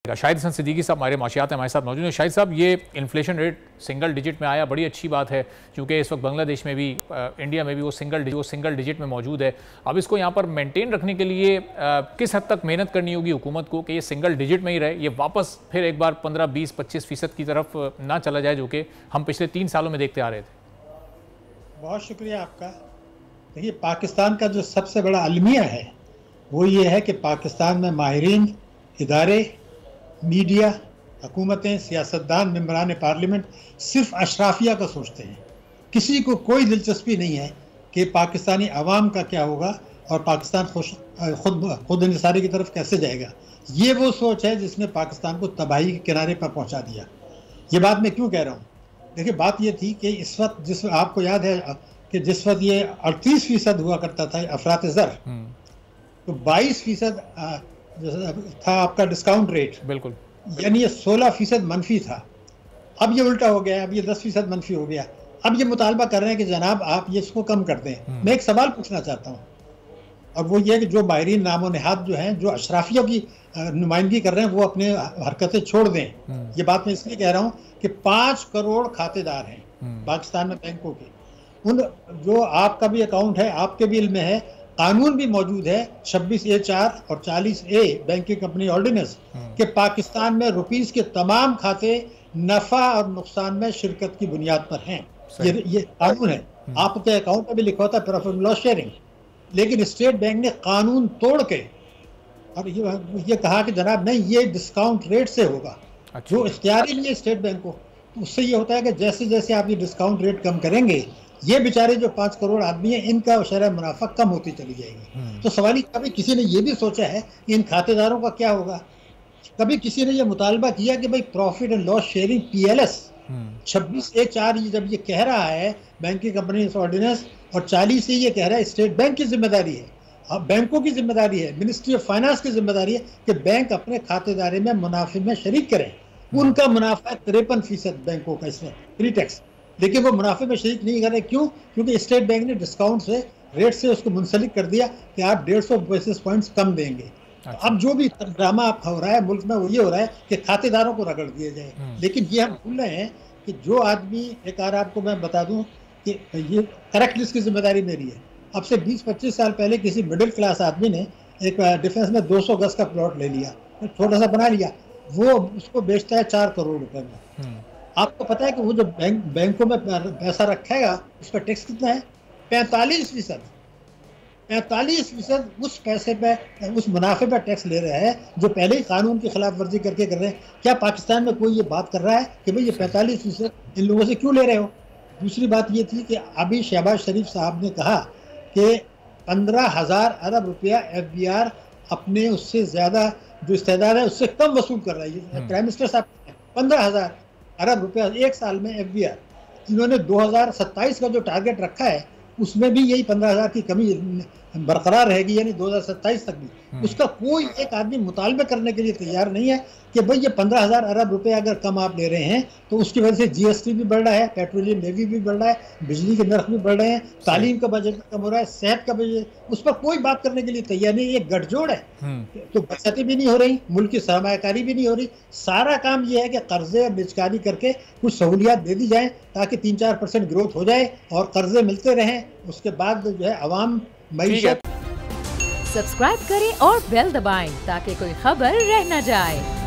शाहिद हसन सिद्दीकी साहब हमारे माशियात हमारे साथ मौजूद हैं। शाहिद साहब, ये इन्फ्लेशन रेट सिंगल डिजिट में आया, बड़ी अच्छी बात है, क्योंकि इस वक्त बांग्लादेश में भी इंडिया में भी वो सिंगल डिजिट में मौजूद है। अब इसको यहाँ पर मेंटेन रखने के लिए किस हद तक मेहनत करनी होगी हुकूमत को कि ये सिंगल डिजिट में ही रहे, ये वापस फिर एक बार 15, 20, 25% की तरफ ना चला जाए, जो कि हम पिछले 3 सालों में देखते आ रहे थे। बहुत शुक्रिया आपका। देखिए, पाकिस्तान का जो सबसे बड़ा अलमिया है वो ये है कि पाकिस्तान में माहिरीन, इदारे, मीडिया, हुकूमतें, सियासतदान, मेंबरान पार्लियामेंट सिर्फ अशराफिया का सोचते हैं। किसी को कोई दिलचस्पी नहीं है कि पाकिस्तानी अवाम का क्या होगा और पाकिस्तान खुद इंसारी की तरफ कैसे जाएगा। ये वो सोच है जिसने पाकिस्तान को तबाही के किनारे पर पहुंचा दिया। ये बात मैं क्यों कह रहा हूँ? देखिए, बात ये थी कि इस वक्त आपको याद है कि जिस वक्त ये 38% हुआ करता था अफरात ज़र, तो 22% था आपका डिस्काउंट रेट, बिल्कुल, यानी ये 16% मनफी था। अब ये उल्टा हो गया, अब ये 10% मनफी हो गया। अब ये मुतालबा कर रहे हैं कि जनाब आप ये इसको कम कर दें। मैं एक सवाल पूछना चाहता हूँ, और वो ये कि जो माहिरीन नामो नेहाद जो हैं, जो अशराफियों की नुमाइंदगी कर रहे हैं, वो अपने हरकतें छोड़ दें। ये बात मैं इसलिए कह रहा हूँ कि 5 करोड़ खातेदार हैं पाकिस्तान में बैंकों के। उन जो आपका भी अकाउंट है, आपके भी इल्म में है, कानून भी मौजूद है 26A4 और 40A बैंकिंग कंपनी ऑर्डिनेंस के पाकिस्तान में रुपीस के तमाम खाते नफा और नुकसान में शिरकत की बुनियाद पर हैं। ये कानून है। आपके अकाउंट में भी लिखा होता है प्रॉफिट लॉस शेयरिंग, लेकिन स्टेट बैंक ने कानून तोड़ के और ये कहा कि जनाब नहीं, ये डिस्काउंट रेट से होगा। जो इख्तियार ही नहीं है स्टेट बैंक को, तो उससे ये होता है कि जैसे जैसे आप ये डिस्काउंट रेट कम करेंगे, ये बेचारे जो 5 करोड़ आदमी हैं, इनका शरह मुनाफा कम होती चली जाएगी। तो सवाल ही, कभी किसी ने ये भी सोचा है कि इन खातेदारों का क्या होगा? कभी किसी ने ये मुतालबा किया कि भाई profit and loss sharing PLS 26A4 जब ये कह रहा है बैंकिंग कंपनी ऑर्डिनेंस, और 40 ये कह रहा है स्टेट बैंक की जिम्मेदारी है, अब बैंकों की जिम्मेदारी है, मिनिस्ट्री ऑफ फाइनेंस की जिम्मेदारी है कि बैंक अपने खातेदारी में मुनाफे में शरीक करें। उनका मुनाफा 53% बैंकों का इसमें प्री टैक्स, लेकिन वो मुनाफे में शरीक नहीं कर रहे। क्यों? क्योंकि स्टेट बैंक ने डिस्काउंट से, रेट से उसको मुंसलिक कर दिया कि आप 150 बेसिस पॉइंट्स कम देंगे। अच्छा। अब जो भी ड्रामा आप हो रहा है मुल्क में, वो ये हो रहा है कि खातेदारों को रगड़ दिया जाए। लेकिन ये हम भूल रहे हैं कि जो आदमी, एक बार आपको मैं बता दूं कि ये करेक्ट, इसकी जिम्मेदारी मेरी है। अब से 20-25 साल पहले किसी मिडिल क्लास आदमी ने एक डिफेंस में 200 गज का प्लॉट ले लिया, छोटा सा बना लिया, वो उसको बेचता है 4 करोड़ रुपए में। आपको पता है कि वो जो बैंकों में पैसा रखेगा उस पर टैक्स कितना है? 45%। 45% उस पैसे पे, उस मुनाफे पर टैक्स ले रहे हैं जो पहले ही कानून की खिलाफ वर्जी करके कर रहे हैं। क्या पाकिस्तान में कोई ये बात कर रहा है कि भाई ये 45% इन लोगों से क्यों ले रहे हो? दूसरी बात ये थी कि अभी शहबाज शरीफ साहब ने कहा कि 15,000 अरब रुपया FBR अपने उससे ज़्यादा जो इस्तेदार है उससे कम वसूल कर रहा है। प्राइम मिनिस्टर साहब 15,000 अरब रुपया एक साल में FBR। इन्होंने 2027 का जो टारगेट रखा है उसमें भी यही 15,000 की कमी बरकरार रहेगी, यानी 2027 तक भी। उसका कोई एक आदमी मुतालबे करने के लिए तैयार नहीं है कि भाई ये 15,000 अरब रुपए अगर कम आप ले रहे हैं तो उसकी वजह से GST भी बढ़ रहा है, पेट्रोलियम लेवी भी बढ़ रहा है, बिजली के नर्ख भी बढ़ रहे हैं, तालीम का बजट कम हो रहा है, सेहत का बजट, उस पर कोई बात करने के लिए तैयार नहीं। ये गठजोड़ है। तो बचतें भी नहीं हो रही, मुल्क की सरमायाकारी भी नहीं हो रही। सारा काम ये है कि कर्जे और निजकारी करके कुछ सहूलियात दे दी जाए ताकि 3-4% ग्रोथ हो जाए और कर्जे मिलते रहें। उसके बाद जो है अवाम मईशत। सब्सक्राइब करें और बेल दबाएं ताकि कोई खबर रह न जाए।